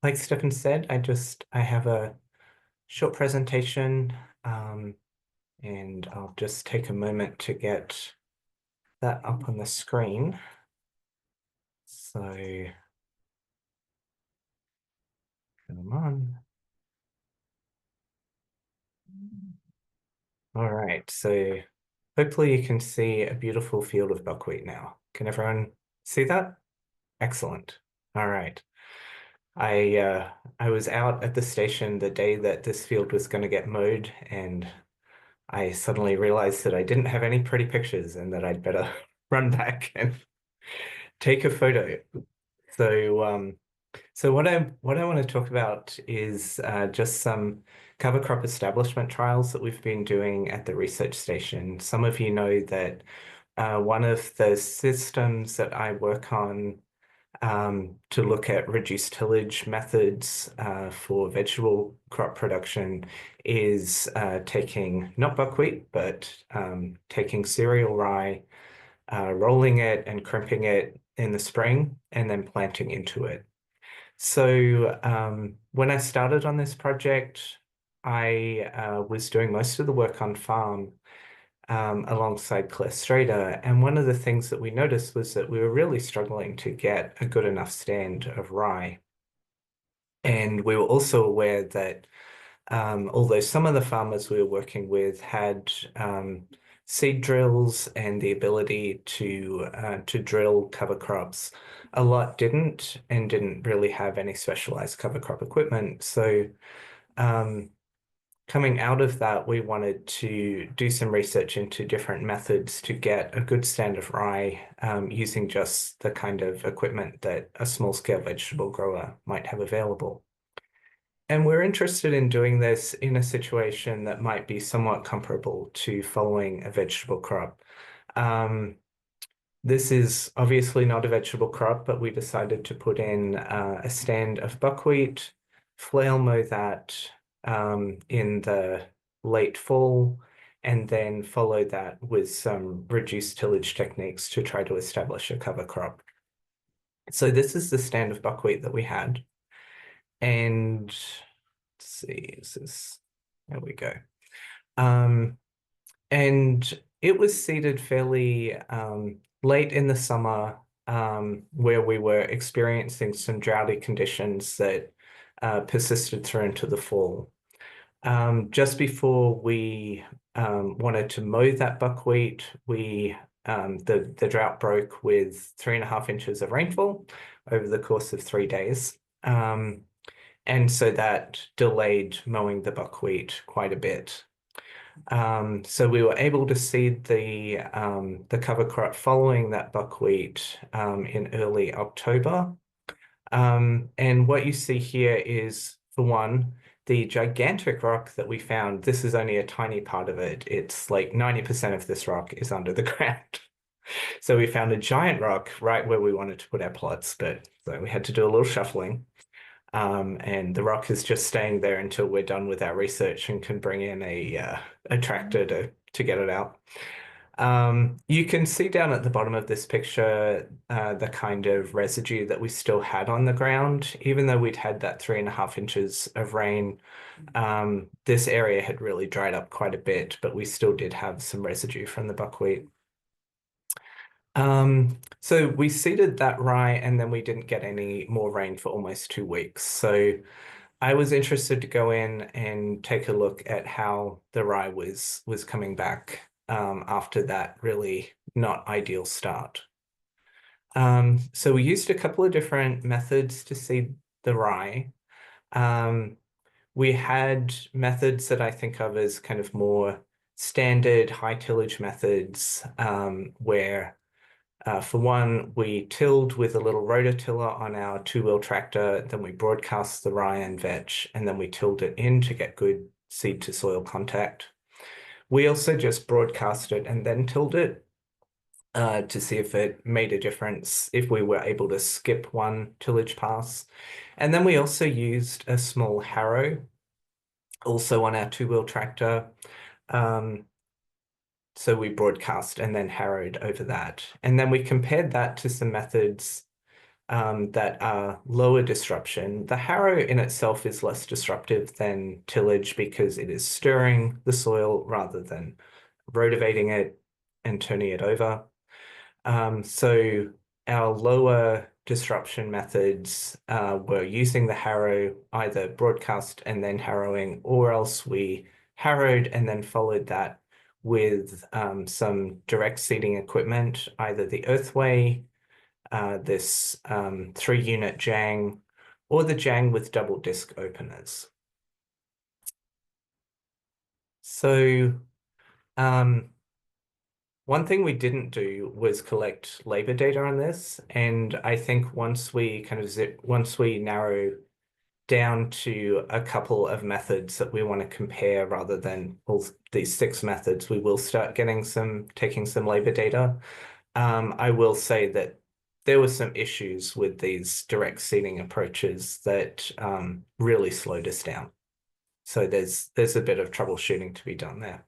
like Stefan said, I have a short presentation, um, and I'll just take a moment to get that up on the screen. So come on. All right, so hopefully you can see a beautiful field of buckwheat now. Can everyone see that? Excellent. All right. I was out at the station the day that this field was going to get mowed, and I suddenly realized that I didn't have any pretty pictures and that I'd better run back and take a photo. So, so what I want to talk about is just some cover crop establishment trials that we've been doing at the research station. Some of you know that one of the systems that I work on to look at reduced tillage methods for vegetable crop production is taking not buckwheat, but taking cereal rye, rolling it and crimping it in the spring, and then planting into it. So when I started on this project, I was doing most of the work on farm alongside Claire Strader. And one of the things that we noticed was that we were really struggling to get a good enough stand of rye. And we were also aware that although some of the farmers we were working with had seed drills and the ability to drill cover crops, a lot didn't and didn't really have any specialized cover crop equipment. So um, coming out of that, we wanted to do some research into different methods to get a good stand of rye using just the kind of equipment that a small scale vegetable grower might have available. And we're interested in doing this in a situation that might be somewhat comparable to following a vegetable crop. Um, this is obviously not a vegetable crop, but we decided to put in a stand of buckwheat, flail mow that in the late fall, and then follow that with some reduced tillage techniques to try to establish a cover crop. So this is the stand of buckwheat that we had. And let's see, is this, there we go. Um, and it was seeded fairly late in the summer, where we were experiencing some droughty conditions that persisted through into the fall. Just before we wanted to mow that buckwheat, the drought broke with 3.5 inches of rainfall over the course of 3 days. And so that delayed mowing the buckwheat quite a bit. So we were able to seed the cover crop following that buckwheat in early October. And what you see here is, for one, the gigantic rock that we found. This is only a tiny part of it. It's like 90% of this rock is under the ground. So we found a giant rock right where we wanted to put our plots, but so we had to do a little shuffling. And the rock is just staying there until we're done with our research and can bring in a tractor to get it out. You can see down at the bottom of this picture the kind of residue that we still had on the ground. Even though we'd had that 3.5 inches of rain, this area had really dried up quite a bit, but we still did have some residue from the buckwheat. So we seeded that rye and then we didn't get any more rain for almost 2 weeks. So I was interested to go in and take a look at how the rye was coming back after that really not ideal start. So we used a couple of different methods to seed the rye. Um, we had methods that I think of as kind of more standard high tillage methods where for one, we tilled with a little rototiller on our two-wheel tractor, then we broadcast the rye and vetch, and then we tilled it in to get good seed to soil contact. We also just broadcast it and then tilled it to see if it made a difference, if we were able to skip one tillage pass. And then we also used a small harrow, also on our two-wheel tractor. So we broadcast and then harrowed over that. And then we compared that to some methods that are lower disruption. The harrow in itself is less disruptive than tillage because it is stirring the soil rather than rotavating it and turning it over. So our lower disruption methods were using the harrow, either broadcast and then harrowing, or else we harrowed and then followed that with some direct seeding equipment, either the Earthway, this 3-unit Jang, or the Jang with double disc openers. So one thing we didn't do was collect labor data on this, and I think once we narrow down to a couple of methods that we want to compare rather than all these 6 methods, we will start taking some labor data. I will say that there were some issues with these direct seeding approaches that really slowed us down. So there's a bit of troubleshooting to be done there.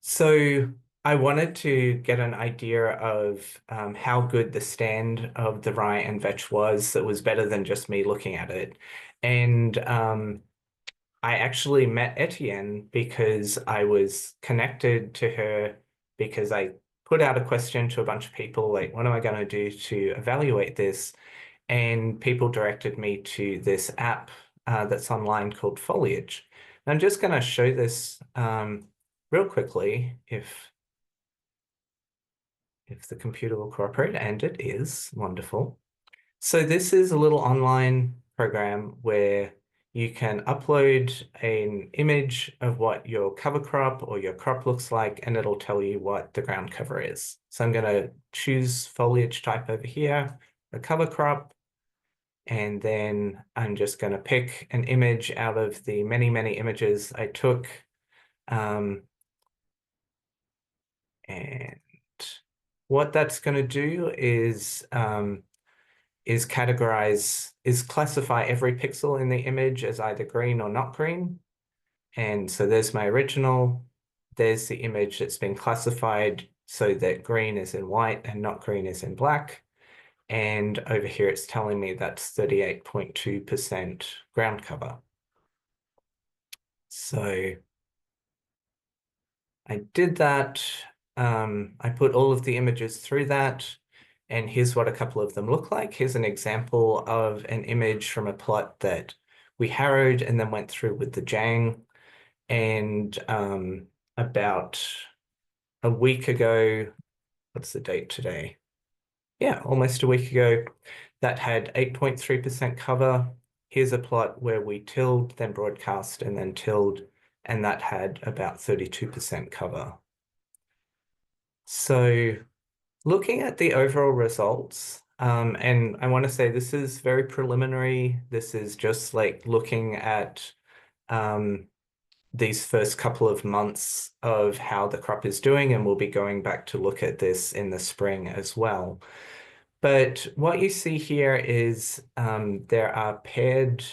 So I wanted to get an idea of how good the stand of the rye and vetch was that was better than just me looking at it. And I actually met Etienne because I was connected to her because I put out a question to a bunch of people, like, what am I going to do to evaluate this? And people directed me to this app that's online called Foliage. And I'm just going to show this real quickly if the computer will cooperate, and it is wonderful. So this is a little online program where you can upload an image of what your cover crop or your crop looks like, and it'll tell you what the ground cover is. So I'm going to choose foliage type over here, the cover crop, and then I'm just going to pick an image out of the many, many images I took. And what that's going to do is classify every pixel in the image as either green or not green. And so there's my original. There's the image that's been classified so that green is in white and not green is in black. And over here, it's telling me that's 38.2% ground cover. So I did that. I put all of the images through that. And here's what a couple of them look like. Here's an example of an image from a plot that we harrowed and then went through with the Jang. And about a week ago, what's the date today? Yeah, almost a week ago, that had 8.3% cover. Here's a plot where we tilled, then broadcast, and then tilled, and that had about 32% cover. So looking at the overall results, and I want to say this is very preliminary. This is just like looking at these first couple of months of how the crop is doing, and we'll be going back to look at this in the spring as well. But what you see here is there are paired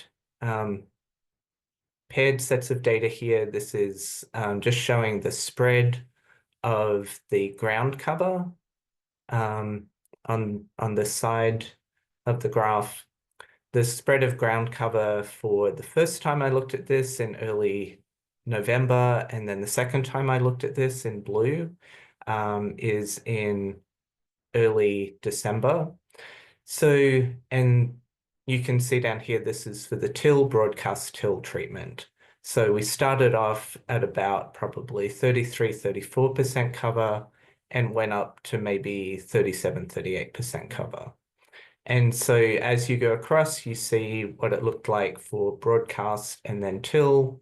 sets of data here. This is just showing the spread of the ground cover on the side of the graph. The spread of ground cover for the first time I looked at this in early November, and then the second time I looked at this in blue is in early December. So, and you can see down here, this is for the broadcast till treatment. So we started off at about probably 33, 34% cover and went up to maybe 37, 38% cover. And so as you go across, you see what it looked like for broadcast and then till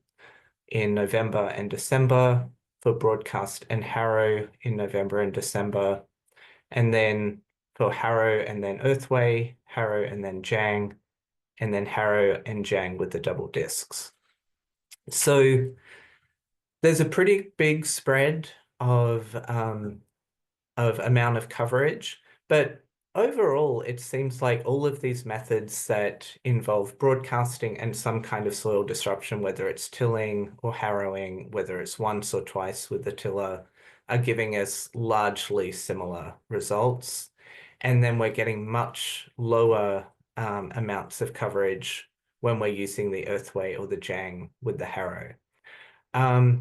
in November and December, for broadcast and harrow in November and December, and then for harrow and then earthway, harrow and then Jang, and then harrow and Jang with the double discs. So there's a pretty big spread of amount of coverage, but overall, it seems like all of these methods that involve broadcasting and some kind of soil disruption, whether it's tilling or harrowing, whether it's once or twice with the tiller, are giving us largely similar results. And then we're getting much lower amounts of coverage when we're using the Earthway or the Jang with the harrow.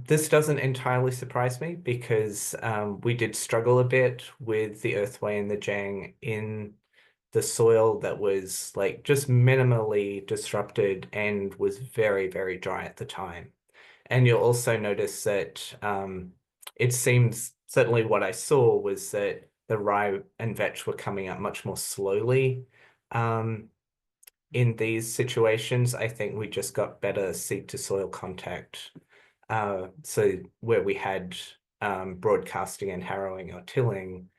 This doesn't entirely surprise me because we did struggle a bit with the Earthway and the Jang in the soil that was like just minimally disrupted and was very, very dry at the time. And you'll also notice that it seems, certainly what I saw was that the rye and vetch were coming up much more slowly in these situations. I think we just got better seed to soil contact. So where we had broadcasting and harrowing or tilling,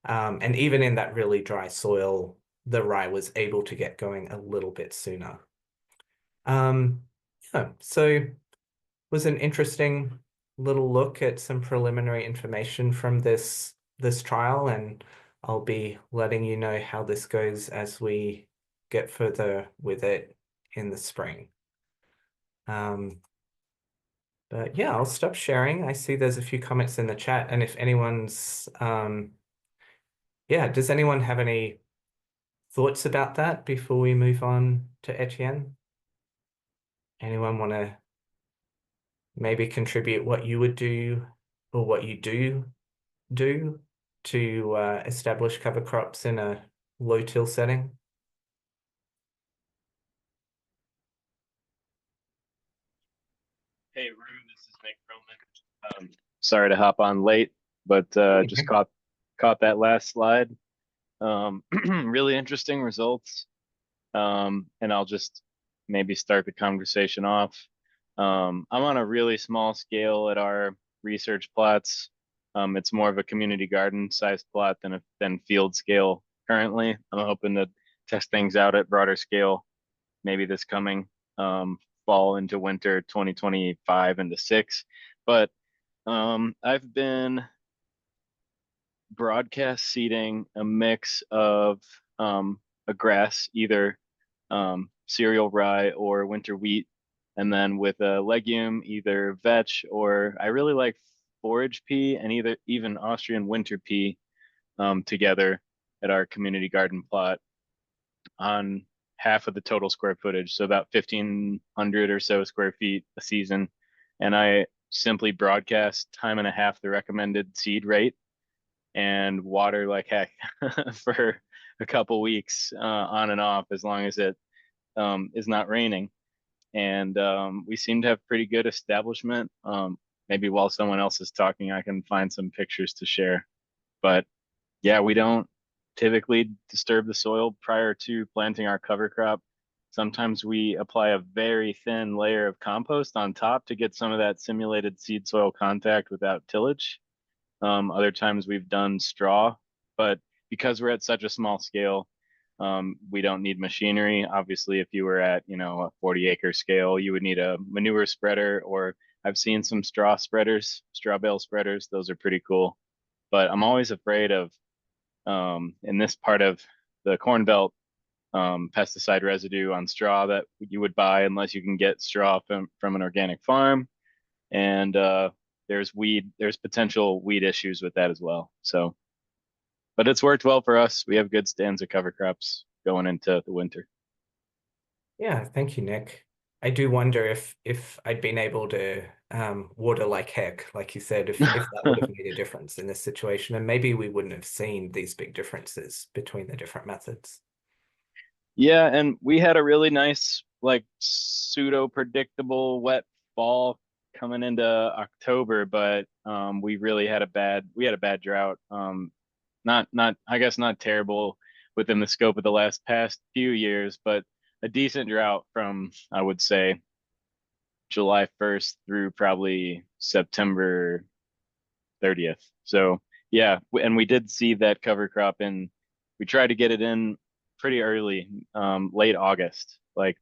and even in that really dry soil, the rye was able to get going a little bit sooner. Yeah, so was an interesting little look at some preliminary information from this trial, and I'll be letting you know how this goes as we get further with it in the spring. But yeah, I'll stop sharing. I see there's a few comments in the chat, and if anyone's yeah, does anyone have any thoughts about that before we move on to Etienne? Anyone want to maybe contribute what you would do or what you do to establish cover crops in a low till setting? Hey, Rue, this is Nick Roman. Sorry to hop on late, but just caught that last slide. Really interesting results. And I'll just maybe start the conversation off. I'm on a really small scale at our research plots. It's more of a community garden sized plot than field scale currently. I'm hoping to test things out at broader scale, maybe this coming fall into winter 2025 into six. But I've been broadcast seeding a mix of a grass, either cereal rye or winter wheat, and then with a legume, either vetch or I really like forage pea and even Austrian winter pea together at our community garden plot on half of the total square footage, so about 1,500 or so square feet a season. And I simply broadcast time and a half the recommended seed rate and water like heck for a couple weeks on and off as long as it is not raining. And we seem to have pretty good establishment. Maybe while someone else is talking, I can find some pictures to share. But yeah, we don't typically disturb the soil prior to planting our cover crop. Sometimes we apply a very thin layer of compost on top to get some of that simulated seed soil contact without tillage. Other times we've done straw, but because we're at such a small scale, we don't need machinery. Obviously, if you were at, a 40-acre scale, you would need a manure spreader, or I've seen some straw bale spreaders. Those are pretty cool. But I'm always afraid of, in this part of the Corn Belt, pesticide residue on straw that you would buy unless you can get straw from an organic farm. And there's potential weed issues with that as well. So, but it's worked well for us. We have good stands of cover crops going into the winter. Yeah, thank you, Nick. I do wonder if I'd been able to water like heck, like you said, if that would have made a difference in this situation, and maybe we wouldn't have seen these big differences between the different methods. Yeah, and we had a really nice, like pseudo predictable wet fall coming into October, but we had a bad drought. Not I guess not terrible within the scope of the past few years, but a decent drought from I would say July 1st through probably September 30th. So yeah, and we did see that cover crop in. We tried to get it in pretty early, late August, like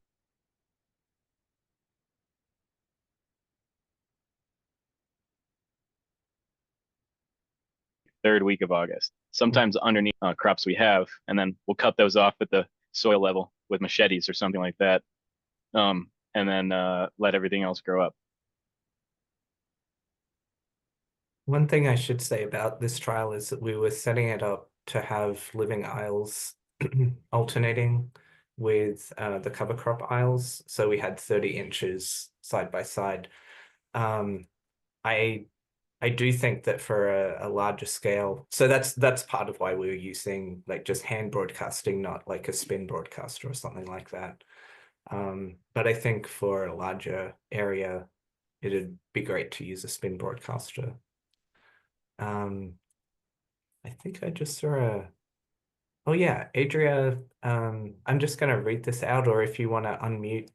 third week of August. Sometimes underneath crops we have, and then we'll cut those off at the soil level with machetes or something like that, and then let everything else grow up. One thing I should say about this trial is that we were setting it up to have living aisles alternating with the cover crop aisles. So we had 30 inches side by side. Um, I I do think that for a larger scale, so that's part of why we were using like just hand broadcasting, not like a spin broadcaster or something like that. But I think for a larger area, it'd be great to use a spin broadcaster. Um, I think I just saw a, oh yeah, Adria, I'm just gonna read this out, or if you want to unmute,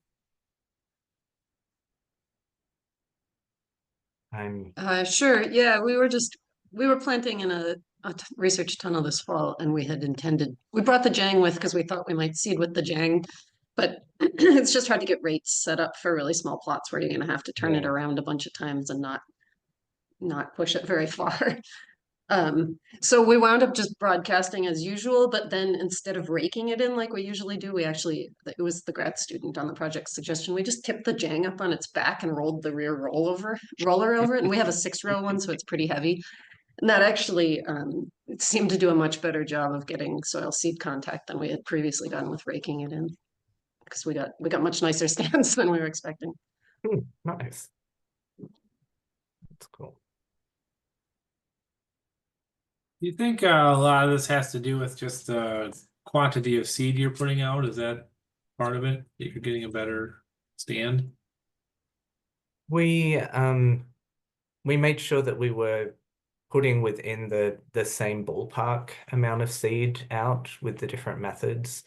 I'm, Sure. Yeah, we were planting in a research tunnel this fall, and we brought the Jang with because we thought we might seed with the Jang, but it's just hard to get rates set up for really small plots where you're going to have to turn it yeah. around a bunch of times and not push it very far. So we wound up just broadcasting as usual, but then instead of raking it in like we usually do, it was the grad student on the project suggestion, we just tipped the Jang up on its back and rolled the rear roller over it. And we have a 6-row one, so it's pretty heavy. And that actually it seemed to do a much better job of getting soil seed contact than we had previously done with raking it in, because we got much nicer stands than we were expecting. Nice. That's cool. Do you think a lot of this has to do with just the quantity of seed you're putting out? Is that part of it? That you're getting a better stand? We we made sure that we were putting within the same ballpark amount of seed out with the different methods.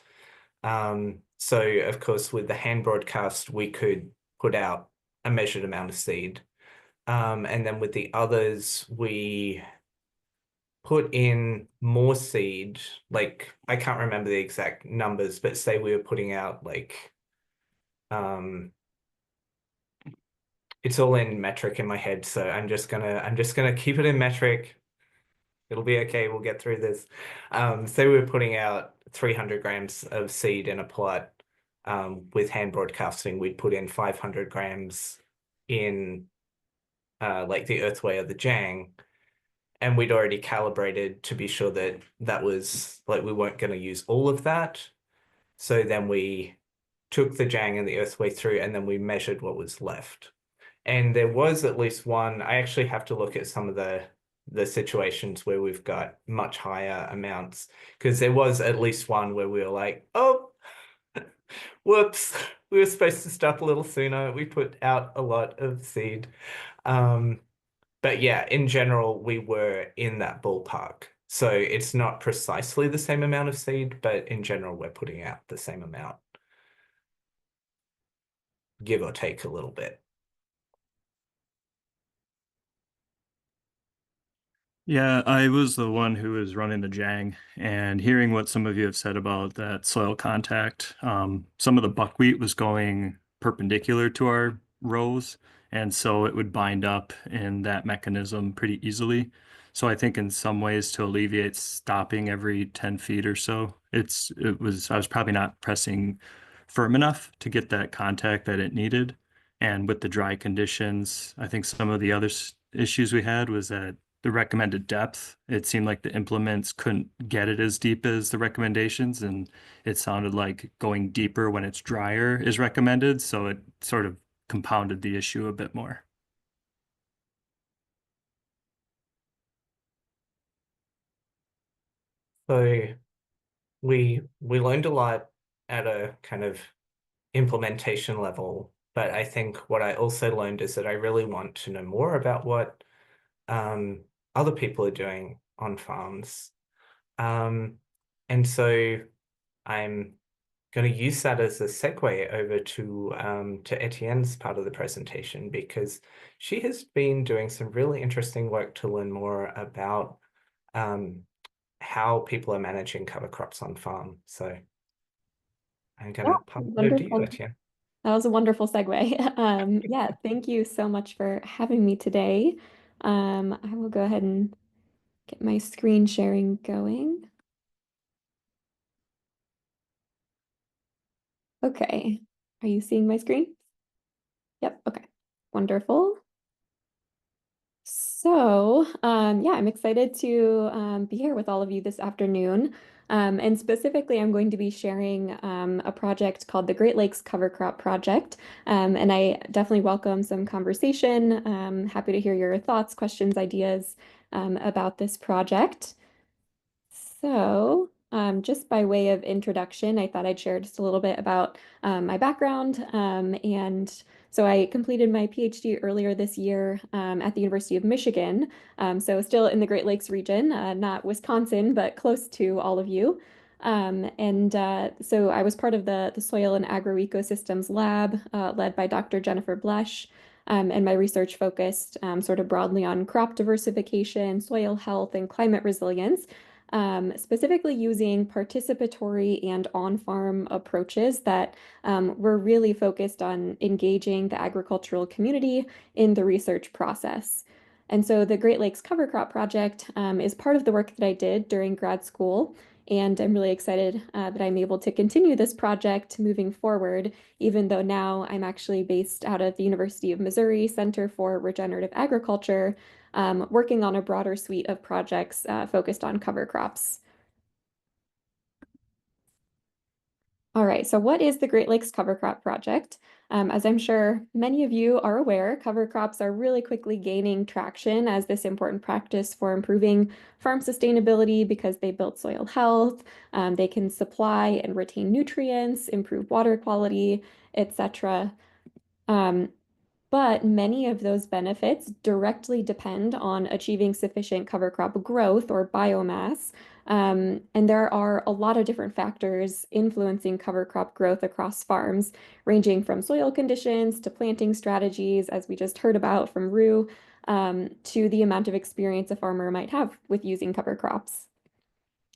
So of course with the hand broadcast we could put out a measured amount of seed. And then with the others we put in more seed. Like I can't remember the exact numbers, but say we were putting out like um it's all in metric in my head, so I'm just gonna keep it in metric. It'll be okay. We'll get through this. So we were putting out 300 grams of seed in a plot. With hand broadcasting, we'd put in 500 grams in like the Earthway or the Jang, and we'd already calibrated to be sure that that was like we weren't going to use all of that. So then we took the Jang and the Earthway through, and then we measured what was left. And there was at least one, I actually have to look at some of the situations where we've got much higher amounts, because there was at least one where we were like, oh, whoops, we were supposed to stop a little sooner. We put out a lot of seed. Um, but yeah, in general, we were in that ballpark. So it's not precisely the same amount of seed, but in general, we're putting out the same amount, give or take a little bit. Yeah, I was the one who was running the Jang, and hearing what some of you have said about that soil contact, some of the buckwheat was going perpendicular to our rows, and so it would bind up in that mechanism pretty easily. So I think in some ways to alleviate stopping every 10 feet or so, I was probably not pressing firm enough to get that contact that it needed. And with the dry conditions, I think some of the other issues we had was that the recommended depth, it seemed like the implements couldn't get it as deep as the recommendations, and it sounded like going deeper when it's drier is recommended. So it sort of compounded the issue a bit more. So we learned a lot at a kind of implementation level, but I think what I also learned is that I really want to know more about what other people are doing on farms. Um, and so I'm going to use that as a segue over to Etienne's part of the presentation, because she has been doing some really interesting work to learn more about um, how people are managing cover crops on farm. So I'm going Yeah, to pass it over to you, wonderful. Etienne. That was a wonderful segue. Yeah, thank you so much for having me today. I will go ahead and get my screen sharing going. Okay. Are you seeing my screen? Yep. Okay. Wonderful. Yeah, I'm excited to be here with all of you this afternoon. And specifically, I'm going to be sharing a project called the Great Lakes Cover Crop Project. And I definitely welcome some conversation. Happy to hear your thoughts, questions, ideas about this project. Just by way of introduction, I thought I'd share just a little bit about my background. I completed my PhD earlier this year at the University of Michigan. So still in the Great Lakes region, not Wisconsin, but close to all of you. So I was part of the Soil and Agroecosystems Lab, led by Dr. Jennifer Blesh. And my research focused sort of broadly on crop diversification, soil health, and climate resilience, specifically using participatory and on-farm approaches that were really focused on engaging the agricultural community in the research process. And so the Great Lakes Cover Crop Project is part of the work that I did during grad school. And I'm really excited that I'm able to continue this project moving forward, even though now I'm actually based out of the University of Missouri Center for Regenerative Agriculture, working on a broader suite of projects focused on cover crops. All right, so what is the Great Lakes Cover Crop Project? As I'm sure many of you are aware, cover crops are really quickly gaining traction as this important practice for improving farm sustainability because they build soil health, they can supply and retain nutrients, improve water quality, etc. But many of those benefits directly depend on achieving sufficient cover crop growth or biomass. And there are a lot of different factors influencing cover crop growth across farms, ranging from soil conditions to planting strategies, as we just heard about from Rue, to the amount of experience a farmer might have with using cover crops.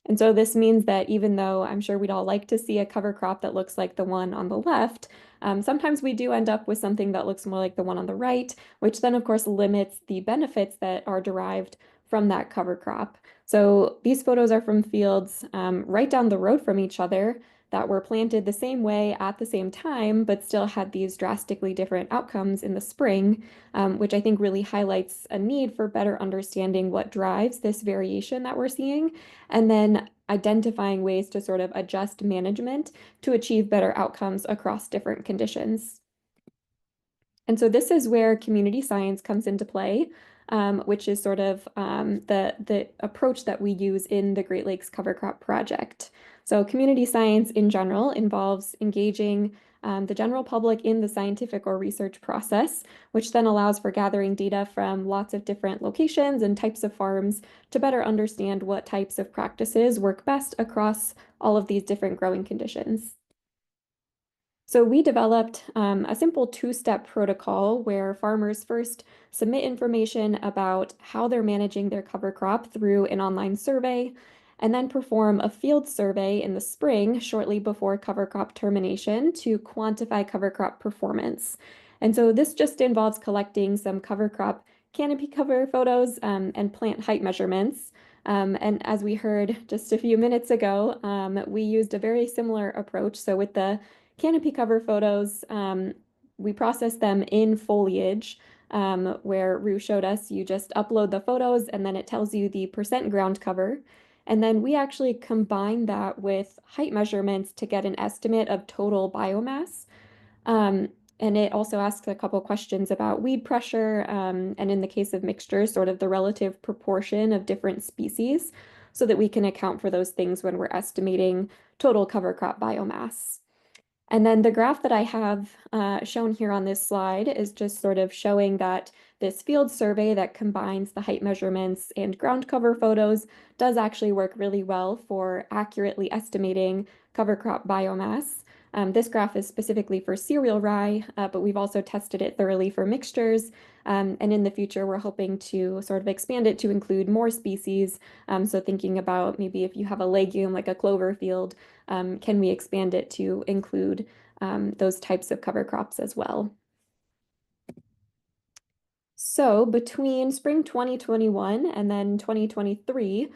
And so this means that even though I'm sure we'd all like to see a cover crop that looks like the one on the left, sometimes we do end up with something that looks more like the one on the right, which then of course limits the benefits that are derived from that cover crop. So these photos are from fields right down the road from each other that were planted the same way at the same time, but still had these drastically different outcomes in the spring, which I think really highlights a need for better understanding what drives this variation that we're seeing, and then identifying ways to sort of adjust management to achieve better outcomes across different conditions. And so this is where community science comes into play, which is sort of the approach that we use in the Great Lakes Cover Crop Project. So community science in general involves engaging the general public in the scientific or research process, which then allows for gathering data from lots of different locations and types of farms to better understand what types of practices work best across all of these different growing conditions. So we developed a simple two-step protocol where farmers first submit information about how they're managing their cover crop through an online survey, and then perform a field survey in the spring shortly before cover crop termination to quantify cover crop performance. And so this just involves collecting some cover crop canopy cover photos and plant height measurements. And as we heard just a few minutes ago, we used a very similar approach. So with the canopy cover photos, we process them in foliage, where Rue showed us you just upload the photos and then it tells you the percent ground cover. And then we actually combine that with height measurements to get an estimate of total biomass. And it also asks a couple questions about weed pressure, and in the case of mixtures, sort of the relative proportion of different species, so that we can account for those things when we're estimating total cover crop biomass. And then the graph that I have shown here on this slide is just sort of showing that this field survey that combines the height measurements and ground cover photos does actually work really well for accurately estimating cover crop biomass. This graph is specifically for cereal rye, but we've also tested it thoroughly for mixtures. And in the future, we're hoping to sort of expand it to include more species. So thinking about maybe if you have a legume like a clover field, can we expand it to include those types of cover crops as well? So between spring 2021 and then 2023,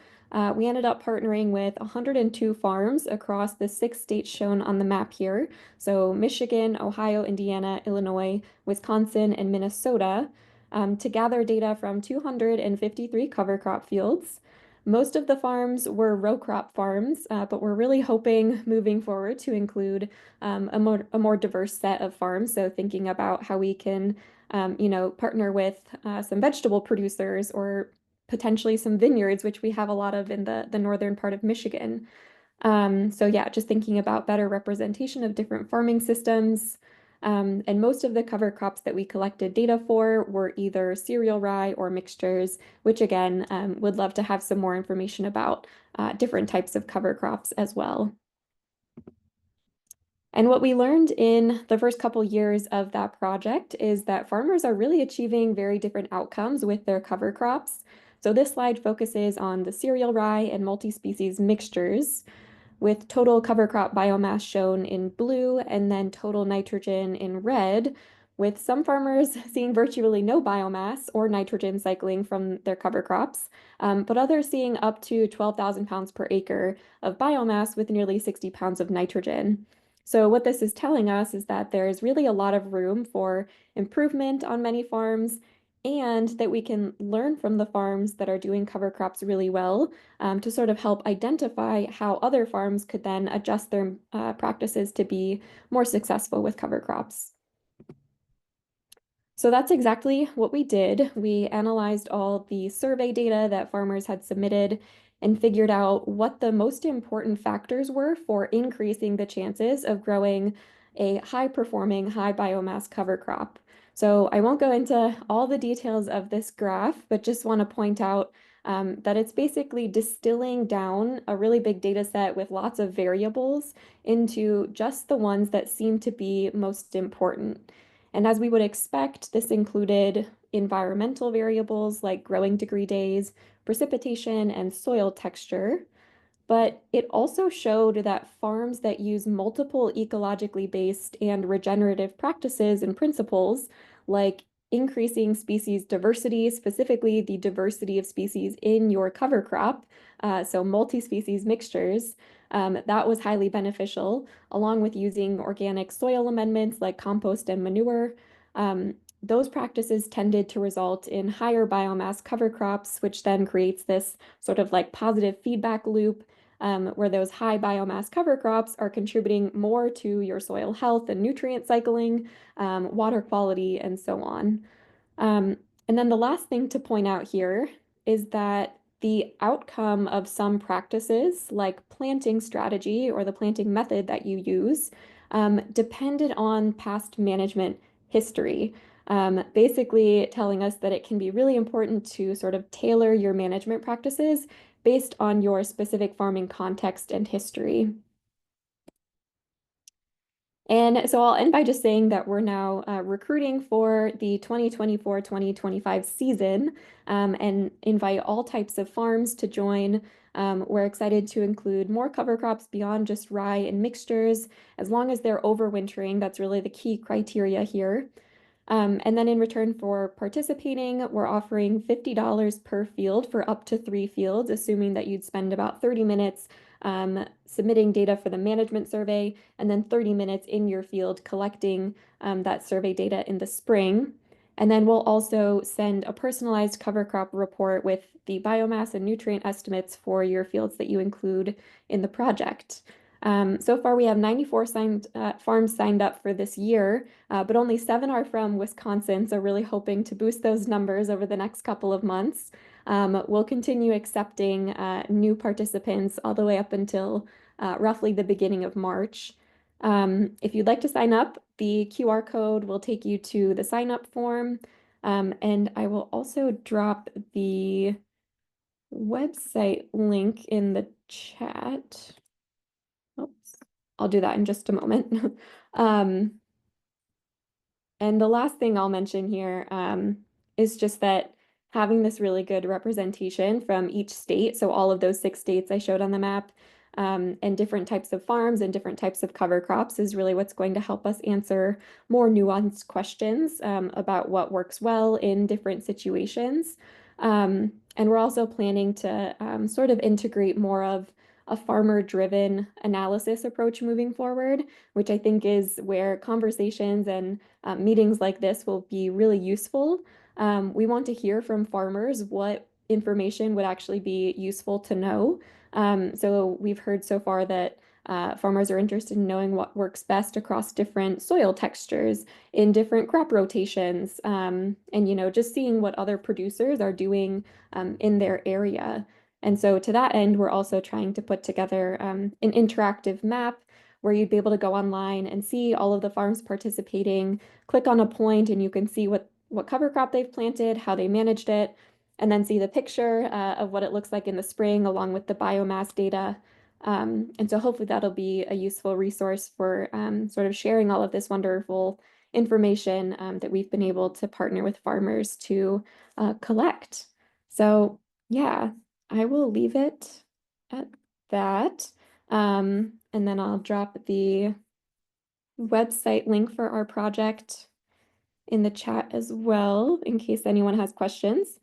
we ended up partnering with 102 farms across the 6 states shown on the map here. So Michigan, Ohio, Indiana, Illinois, Wisconsin, and Minnesota. to gather data from 253 cover crop fields. Most of the farms were row crop farms, but we're really hoping moving forward to include a more diverse set of farms. So thinking about how we can, partner with some vegetable producers or potentially some vineyards, which we have a lot of in the northern part of Michigan. So yeah, just thinking about better representation of different farming systems. And most of the cover crops that we collected data for were either cereal rye or mixtures, which again, would love to have some more information about different types of cover crops as well. And what we learned in the first couple years of that project is that farmers are really achieving very different outcomes with their cover crops. So this slide focuses on the cereal rye and multi-species mixtures, with total cover crop biomass shown in blue and then total nitrogen in red, with some farmers seeing virtually no biomass or nitrogen cycling from their cover crops, but others seeing up to 12,000 pounds per acre of biomass with nearly 60 pounds of nitrogen. So what this is telling us is that there's really a lot of room for improvement on many farms, and that we can learn from the farms that are doing cover crops really well, to sort of help identify how other farms could then adjust their practices to be more successful with cover crops. So that's exactly what we did. We analyzed all the survey data that farmers had submitted and figured out what the most important factors were for increasing the chances of growing a high-performing, high biomass cover crop. So I won't go into all the details of this graph, but just want to point out that it's basically distilling down a really big data set with lots of variables into just the ones that seem to be most important. And as we would expect, this included environmental variables like growing degree days, precipitation, and soil texture. But it also showed that farms that use multiple ecologically based and regenerative practices and principles, like increasing species diversity, specifically the diversity of species in your cover crop, so multi-species mixtures, that was highly beneficial, along with using organic soil amendments like compost and manure. Those practices tended to result in higher biomass cover crops, which then creates this sort of like positive feedback loop, where those high biomass cover crops are contributing more to your soil health and nutrient cycling, water quality, and so on. And then the last thing to point out here is that the outcome of some practices, like planting strategy or the planting method that you use, depended on past management history. Basically telling us that it can be really important to sort of tailor your management practices based on your specific farming context and history. And so I'll end by just saying that we're now recruiting for the 2024-2025 season, and invite all types of farms to join. We're excited to include more cover crops beyond just rye and mixtures, as long as they're overwintering. That's really the key criteria here. And then in return for participating, we're offering $50 per field for up to 3 fields, assuming that you'd spend about 30 minutes submitting data for the management survey, and then 30 minutes in your field collecting that survey data in the spring. And then we'll also send a personalized cover crop report with the biomass and nutrient estimates for your fields that you include in the project. So far, we have 94 farms signed up for this year, but only 7 are from Wisconsin, so really hoping to boost those numbers over the next couple of months. We'll continue accepting new participants all the way up until roughly the beginning of March. If you'd like to sign up, the QR code will take you to the sign up form, and I will also drop the website link in the chat. Oops, I'll do that in just a moment. And the last thing I'll mention here is just that having this really good representation from each state, so all of those 6 states I showed on the map, and different types of farms and different types of cover crops is really what's going to help us answer more nuanced questions about what works well in different situations. And we're also planning to sort of integrate more of a farmer-driven analysis approach moving forward, which I think is where conversations and meetings like this will be really useful. We want to hear from farmers what information would actually be useful to know. So we've heard so far that farmers are interested in knowing what works best across different soil textures, in different crop rotations, and just seeing what other producers are doing in their area. And so to that end, we're also trying to put together an interactive map where you'd be able to go online and see all of the farms participating, click on a point, and you can see what cover crop they've planted, how they managed it, and then see the picture of what it looks like in the spring along with the biomass data. And so hopefully that'll be a useful resource for sort of sharing all of this wonderful information that we've been able to partner with farmers to collect. So yeah, I will leave it at that. And then I'll drop the website link for our project in the chat as well, in case anyone has questions.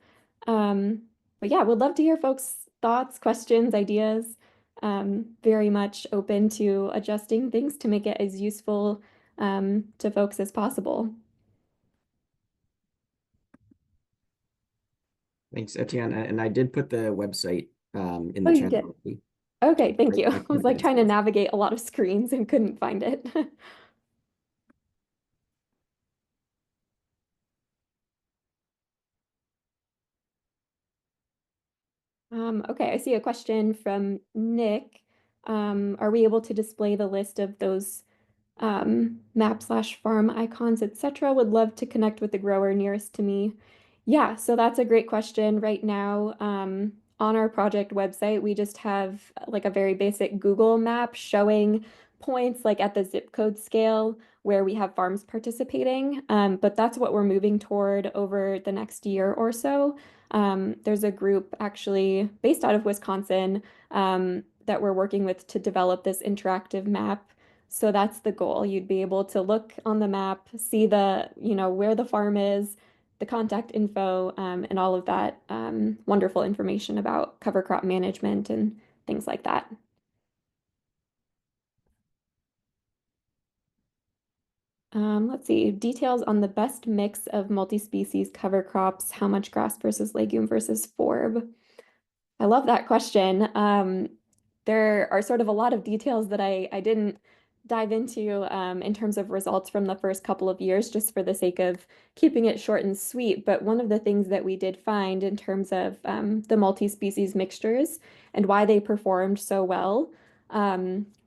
But yeah, we'd love to hear folks' thoughts, questions, ideas. Very much open to adjusting things to make it as useful to folks as possible. Thanks, Etienne. And I did put the website in Oh, the you chat did. already. Okay, thank you. I I was like think trying to navigate a lot of screens and couldn't find it. Okay, I see a question from Nick. Are we able to display the list of those map/farm icons, etc.? Would love to connect with the grower nearest to me. Yeah, so that's a great question. Right now, on our project website, we just have like a very basic Google map showing points like at the zip code scale where we have farms participating. But that's what we're moving toward over the next year or so. There's a group actually based out of Wisconsin that we're working with to develop this interactive map. So that's the goal. You'd be able to look on the map, see where the farm is, the contact info, and all of that wonderful information about cover crop management and things like that. Let's see, details on the best mix of multi-species cover crops, how much grass versus legume versus forb. I love that question. There are sort of a lot of details that I didn't dive into in terms of results from the first couple of years, just for the sake of keeping it short and sweet. But one of the things that we did find in terms of the multi-species mixtures and why they performed so well,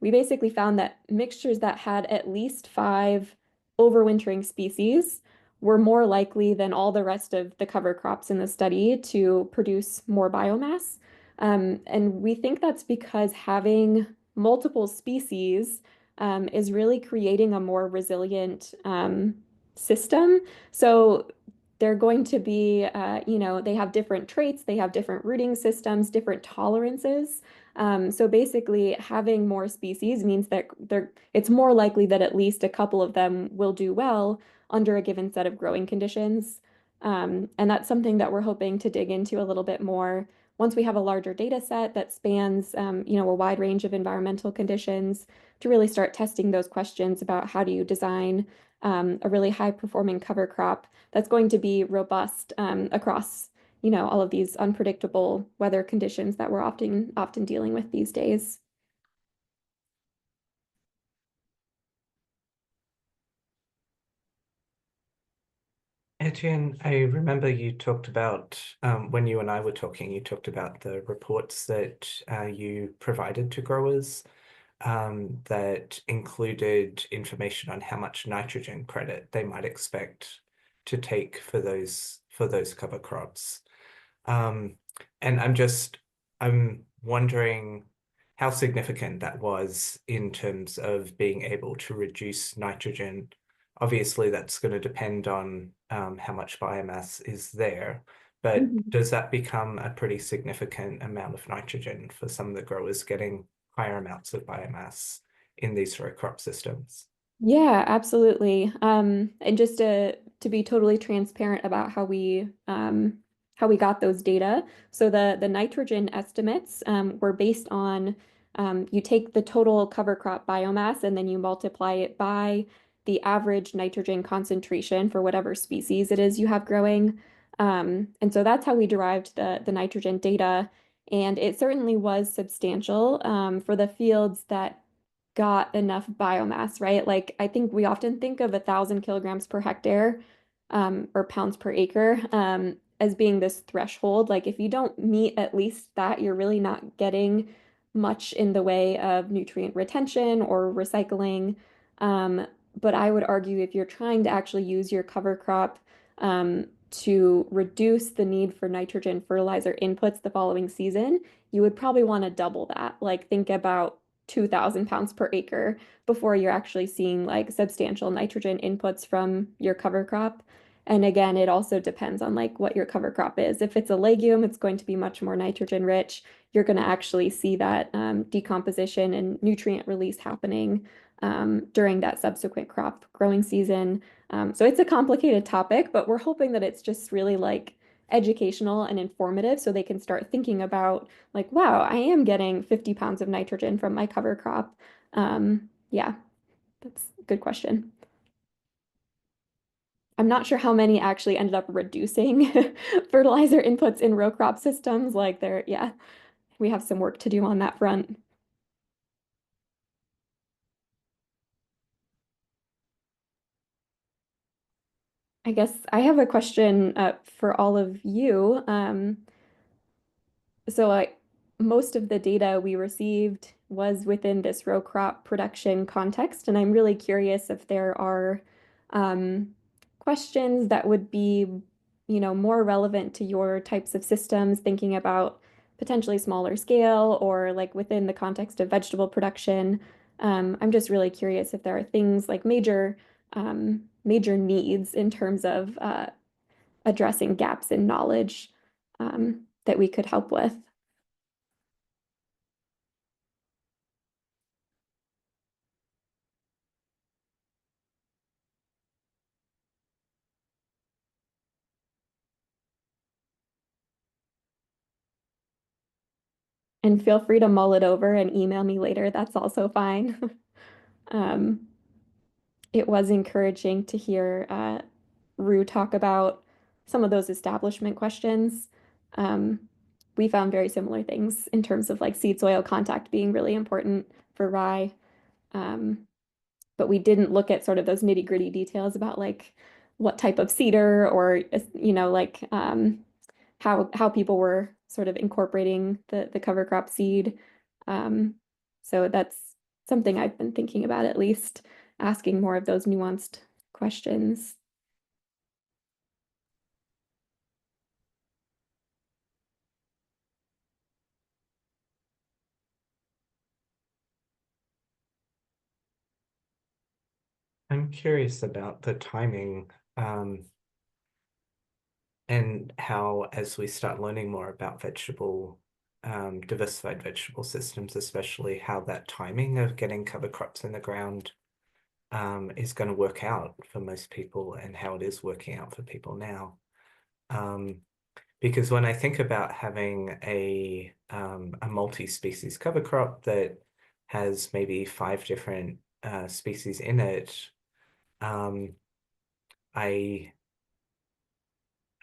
we basically found that mixtures that had at least 5 overwintering species were more likely than all the rest of the cover crops in the study to produce more biomass. And we think that's because having multiple species is really creating a more resilient system. So they're going to be, they have different traits, they have different rooting systems, different tolerances. So basically, having more species means that it's more likely that at least a couple of them will do well under a given set of growing conditions. And that's something that we're hoping to dig into a little bit more once we have a larger data set that spans, a wide range of environmental conditions, to really start testing those questions about how do you design a really high performing cover crop that's going to be robust across all of these unpredictable weather conditions that we're often dealing with these days. Etienne, I remember you talked about, when you and I were talking, you talked about the reports that you provided to growers that included information on how much nitrogen credit they might expect to take for those cover crops. And I'm wondering how significant that was in terms of being able to reduce nitrogen. Obviously, that's going to depend on how much biomass is there, but does that become a pretty significant amount of nitrogen for some of the growers getting higher amounts of biomass in these row crop systems? Yeah, absolutely. And just to be totally transparent about how we got those data. So the nitrogen estimates were based on you take the total cover crop biomass and then you multiply it by the average nitrogen concentration for whatever species it is you have growing. And so that's how we derived the nitrogen data. And it certainly was substantial for the fields that got enough biomass, right? Like I think we often think of 1,000 kilograms per hectare or pounds per acre as being this threshold. Like if you don't meet at least that, you're really not getting much in the way of nutrient retention or recycling. Um, but I would argue if you're trying to actually use your cover crop to reduce the need for nitrogen fertilizer inputs the following season, you would probably want to double that. Like think about 2,000 pounds per acre before you're actually seeing like substantial nitrogen inputs from your cover crop. And again, it also depends on like what your cover crop is. If it's a legume, it's going to be much more nitrogen rich. You're going to actually see that decomposition and nutrient release happening during that subsequent crop growing season. So it's a complicated topic, but we're hoping that it's just really like educational and informative so they can start thinking about like, wow, I am getting 50 pounds of nitrogen from my cover crop. Yeah, that's a good question. I'm not sure how many actually ended up reducing fertilizer inputs in row crop systems. Like there, yeah, we have some work to do on that front. I guess I have a question for all of you. So like most of the data we received was within this row crop production context, and I'm really curious if there are questions that would be, more relevant to your types of systems, thinking about potentially smaller scale or like within the context of vegetable production. I'm just really curious if there are things like major needs in terms of addressing gaps in knowledge that we could help with. And feel free to mull it over and email me later. That's also fine. um, it was encouraging to hear Rue talk about some of those establishment questions. Um, we found very similar things in terms of like seed soil contact being really important for rye. Um, but we didn't look at sort of those nitty-gritty details about like what type of seeder or like how people were sort of incorporating the cover crop seed. So that's something I've been thinking about, at least asking more of those nuanced questions. I'm curious about the timing, and how, as we start learning more about diversified vegetable systems, especially how that timing of getting cover crops in the ground is going to work out for most people and how it is working out for people now. Because when I think about having a multi-species cover crop that has maybe 5 different species in it,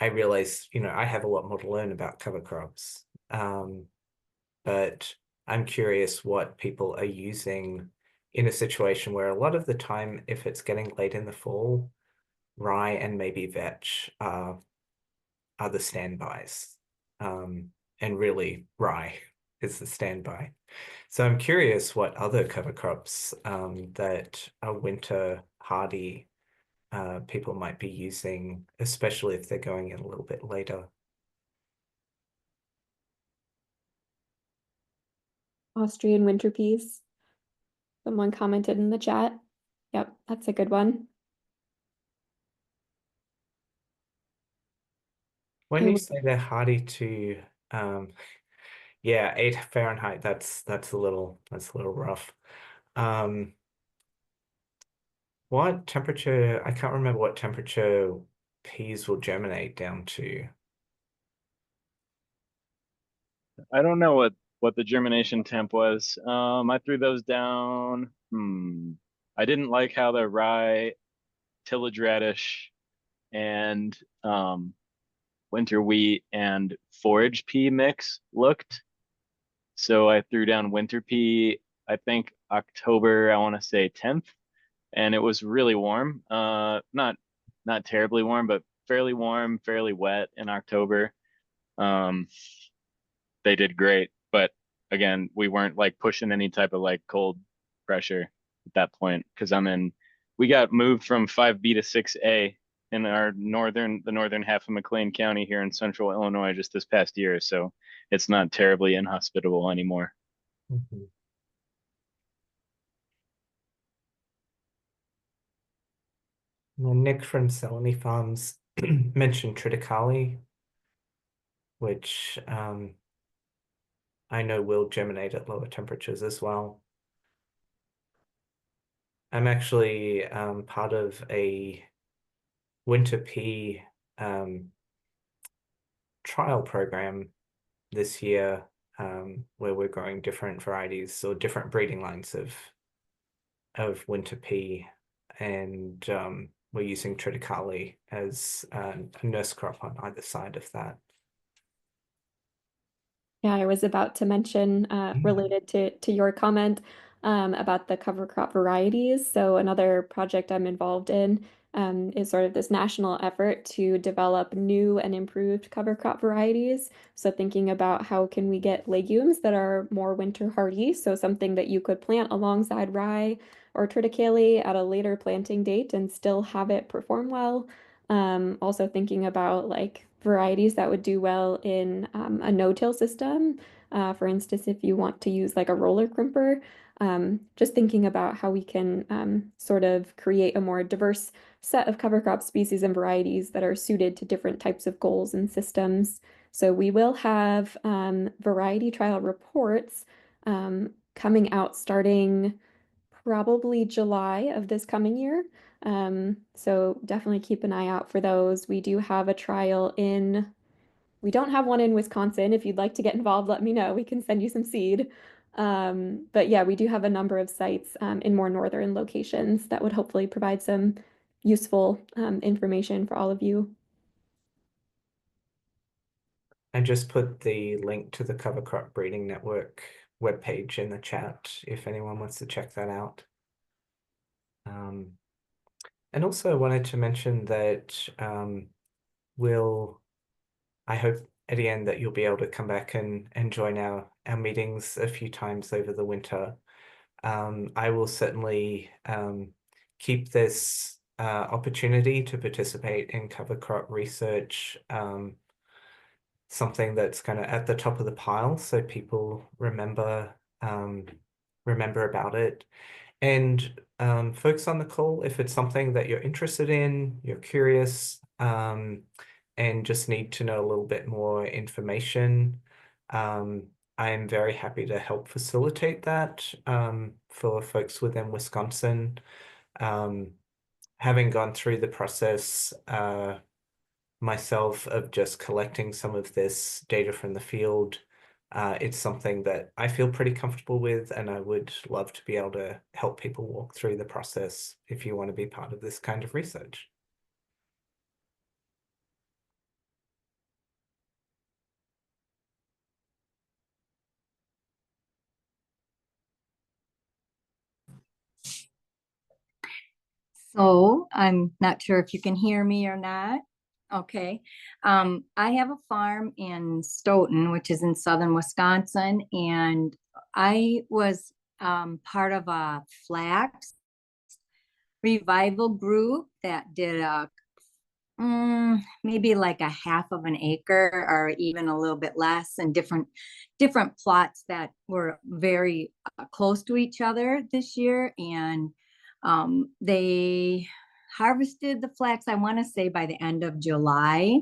I realize, I have a lot more to learn about cover crops. But I'm curious what people are using in a situation where a lot of the time, if it's getting late in the fall, rye and maybe vetch are the standbys. And really rye is the standby. So I'm curious what other cover crops that are winter hardy people might be using, especially if they're going in a little bit later. Austrian winter peas. Someone commented in the chat. Yep, that's a good one. When you say they're hardy to, yeah, 8 Fahrenheit, that's a little rough. What temperature? I can't remember what temperature peas will germinate down to. I don't know what the germination temp was. I threw those down. I didn't like how the rye, tillage radish, and winter wheat and forage pea mix looked. So I threw down winter pea, I think October, I want to say 10th, and it was really warm. Not terribly warm, but fairly warm, fairly wet in October. Um, they did great, but again, we weren't like pushing any type of like cold pressure at that point because we got moved from 5B to 6A in the northern half of McLean County here in central Illinois just this past year. So it's not terribly inhospitable anymore. Mhm. Well, Nick from Selene Farms mentioned triticale, which I know will germinate at lower temperatures as well. I'm actually part of a winter pea trial program this year where we're growing different varieties or different breeding lines of winter pea, and we're using triticale as a nurse crop on either side of that. Yeah, I was about to mention related to your comment about the cover crop varieties. So another project I'm involved in is sort of this national effort to develop new and improved cover crop varieties. So thinking about how can we get legumes that are more winter hardy, so something that you could plant alongside rye or triticale at a later planting date and still have it perform well. Also thinking about like varieties that would do well in a no-till system. For instance, if you want to use like a roller crimper, just thinking about how we can sort of create a more diverse set of cover crop species and varieties that are suited to different types of goals and systems. So we will have variety trial reports coming out starting probably July of this coming year. So definitely keep an eye out for those. We do have a trial we don't have one in Wisconsin. If you'd like to get involved, let me know. We can send you some seed. But yeah, we do have a number of sites in more northern locations that would hopefully provide some useful information for all of you. I just put the link to the Cover Crop Breeding Network webpage in the chat if anyone wants to check that out. And also I wanted to mention that I hope, Etienne, that you'll be able to come back and join our meetings a few times over the winter. I will certainly keep this opportunity to participate in cover crop research something that's kind of at the top of the pile so people remember about it. And folks on the call, if it's something that you're interested in, you're curious, and just need to know a little bit more information, I am very happy to help facilitate that for folks within Wisconsin. Having gone through the process myself of just collecting some of this data from the field, it's something that I feel pretty comfortable with, and I would love to be able to help people walk through the process if you want to be part of this kind of research. So I'm not sure if you can hear me or not. Okay. I have a farm in Stoughton, which is in southern Wisconsin, and I was part of a flax revival group that did maybe like a half of an acre or even a little bit less, and different plots that were very close to each other this year. And they harvested the flax, I want to say by the end of July.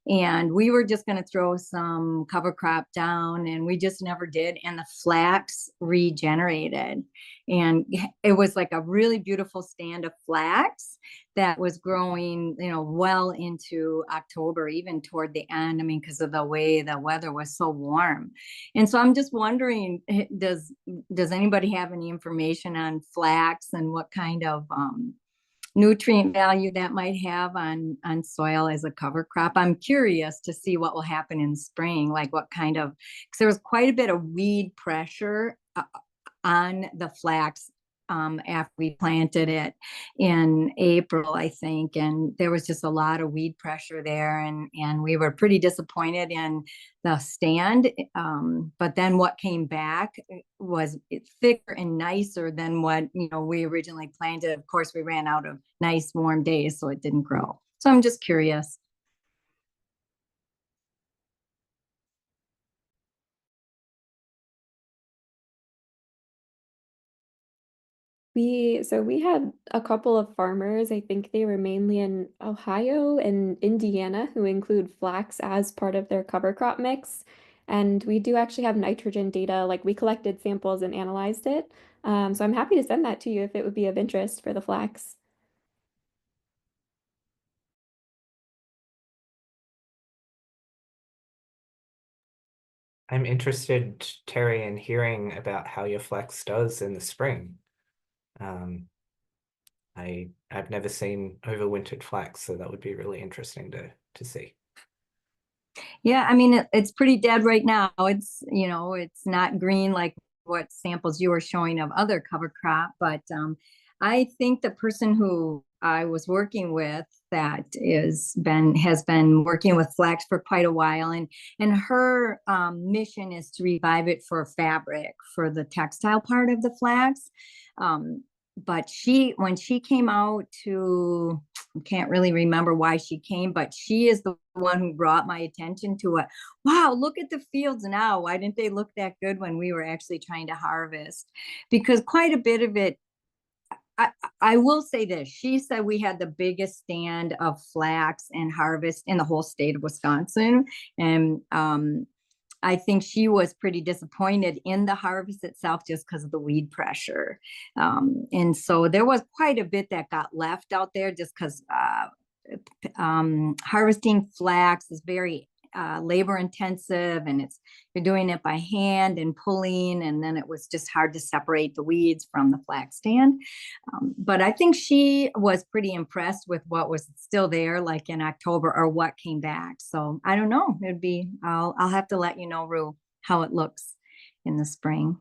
And we were just going to throw some cover crop down, and we just never did. And the flax regenerated. And it was like a really beautiful stand of flax that was growing, well into October, even toward the end. I mean, because of the way the weather was so warm. And so I'm just wondering, does anybody have any information on flax and what kind of nutrient value that might have on soil as a cover crop. I'm curious to see what will happen in spring, like what kind of, because there was quite a bit of weed pressure on the flax after we planted it in April, I think, and there was just a lot of weed pressure there, and we were pretty disappointed in the stand. But then what came back was thicker and nicer than what we originally planted. Of course, we ran out of nice warm days, so it didn't grow. So I'm just curious. We had a couple of farmers, I think they were mainly in Ohio and Indiana, who include flax as part of their cover crop mix. And we do actually have nitrogen data, like we collected samples and analyzed it. So I'm happy to send that to you if it would be of interest for the flax. I'm interested, Terry, in hearing about how your flax does in the spring. I've never seen overwintered flax, so that would be really interesting to see. Yeah, I mean, it's pretty dead right now. It's not green like what samples you were showing of other cover crop, but I think the person who I was working with that has been working with flax for quite a while, and her mission is to revive it for fabric for the textile part of the flax. But when she came out to, I can't really remember why she came, but she is the one who brought my attention to it. Wow, look at the fields now. Why didn't they look that good when we were actually trying to harvest? Because quite a bit of it, I will say this. She said we had the biggest stand of flax and harvest in the whole state of Wisconsin. And I think she was pretty disappointed in the harvest itself just because of the weed pressure. And so there was quite a bit that got left out there just because harvesting flax is very labor intensive, and you're doing it by hand and pulling, and then it was just hard to separate the weeds from the flax stand. But I think she was pretty impressed with what was still there, like in October, or what came back. So I don't know. I'll have to let you know, Rue, how it looks in the spring.